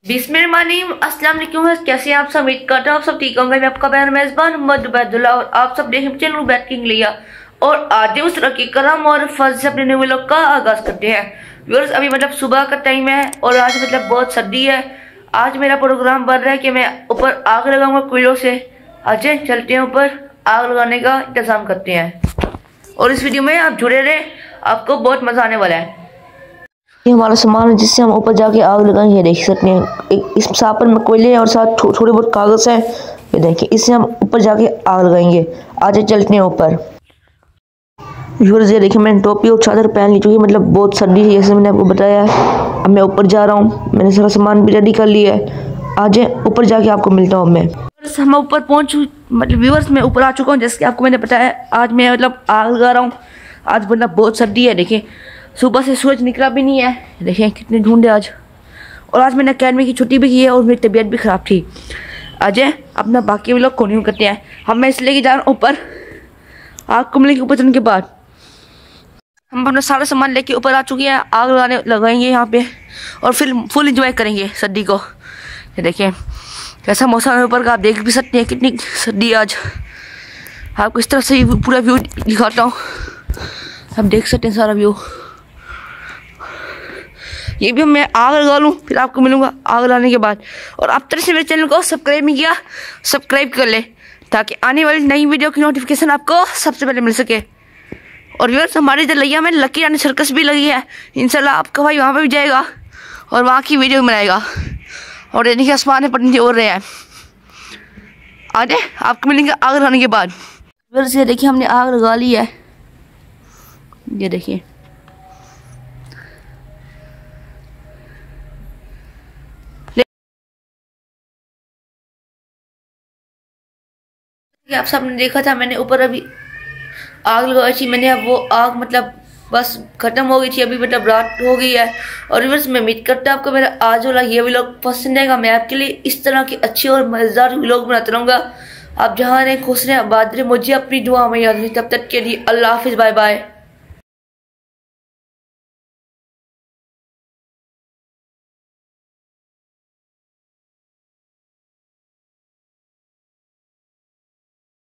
बिस्मिल्लाहिर्रहमानिर्रहीम। अस्सलाम वालेकुम। कैसे हैं आप सब? उम्मीद करता हूँ आप सब ठीक होंगे। मैं आपका बयान मेजबान मोहम्मद उबैदुल्लाह और आप सब देखें चैनल बैट किंग लिया और आज उस तरह की करम और फजल से अपने न्यू व्लॉग का आगाज करते हैं। व्यूअर्स, अभी मतलब सुबह का टाइम है और आज मतलब बहुत सर्दी है। आज मेरा प्रोग्राम बन रहा है कि मैं ऊपर आग लगाऊंगा कोयलों से। आज चलते हैं ऊपर, आग लगाने का इंतजाम करते हैं और इस वीडियो में आप जुड़े रहे, आपको बहुत मजा आने वाला है। ये हमारा सामान है जिससे हम ऊपर जाके आग लगाएंगे। देख सकते हैं एक इस सापर में कोयले और साथ थोड़े बहुत कागज है। ये देखिए, इससे हम ऊपर जाके आग लगाएंगे। आज चलते हैं ऊपर। व्यूअर्स, ये देखिए मैंने टोपी और चादर पहन ली क्योंकि मतलब बहुत सर्दी है, जैसे मैंने आपको बताया है। अब मैं ऊपर जा रहा हूँ, मैंने सारा सामान भी रेडी कर लिया है। आज ऊपर जाके आपको मिलता हूँ मैं। हम ऊपर पहुँच मतलब व्यूअर्स मैं ऊपर आ चुका हूँ। जैसे कि आपको मैंने बताया, आज मैं मतलब आग लगा रहा हूँ। आज मतलब बहुत सर्दी है। देखिए सुबह से सूरज निकला भी नहीं है। देखिए कितने ढूंढे आज। और आज मैंने अकेडमी की छुट्टी भी की है और मेरी तबीयत भी ख़राब थी। आज अपना बाकी लोग कंटिन्यू करते हैं। हम मैं इसलिए जा रहा हूँ ऊपर, आग कुमले के ऊपर चढ़ने के बाद। हम अपना सारा सामान लेके ऊपर आ चुके हैं। आग लगाएंगे यहाँ पे और फिर फुल इंजॉय करेंगे सर्दी को। ये देखिए कैसा मौसम है ऊपर का, आप देख भी सकते हैं कितनी सर्दी है आज। आपको इस तरह से पूरा व्यू दिखाता हूँ, आप देख सकते हैं सारा व्यू। ये भी मैं आग लगा लूँ फिर आपको मिलूंगा आग लगाने के बाद। और अब तक से मेरे चैनल को सब्सक्राइब नहीं किया, सब्सक्राइब कर ले ताकि आने वाली नई वीडियो की नोटिफिकेशन आपको सबसे पहले मिल सके। और व्यूअर्स, हमारी दलैया में लकी रानी सर्कस भी लगी है। इंशाल्लाह आपका भाई वहाँ पे भी जाएगा और वहाँ की वीडियो बनाएगा। और ये देखिए आसमान में पतंगे उड़ रहे हैं। आज आपको मिलेंगे आग लगाने के बाद। व्यूअर्स, ये देखिए हमने आग लगा ली है। ये देखिए आप सबने देखा था, मैंने ऊपर अभी आग लगाई थी मैंने। अब वो आग मतलब बस खत्म हो गई थी, अभी मतलब रात हो गई है। और बस मैं उम्मीद करता हूँ आपको मेरा आज वाला ये व्लॉग पसंद आएगा। मैं आपके लिए इस तरह की अच्छी और मजेदार व्लॉग बनाता रहूँगा। आप जहाँ रहे खुश रहें, आबाद रहे, मुझे अपनी दुआ में याद रखें। तब तक के लिए अल्लाह हाफिज़, बाय बाय।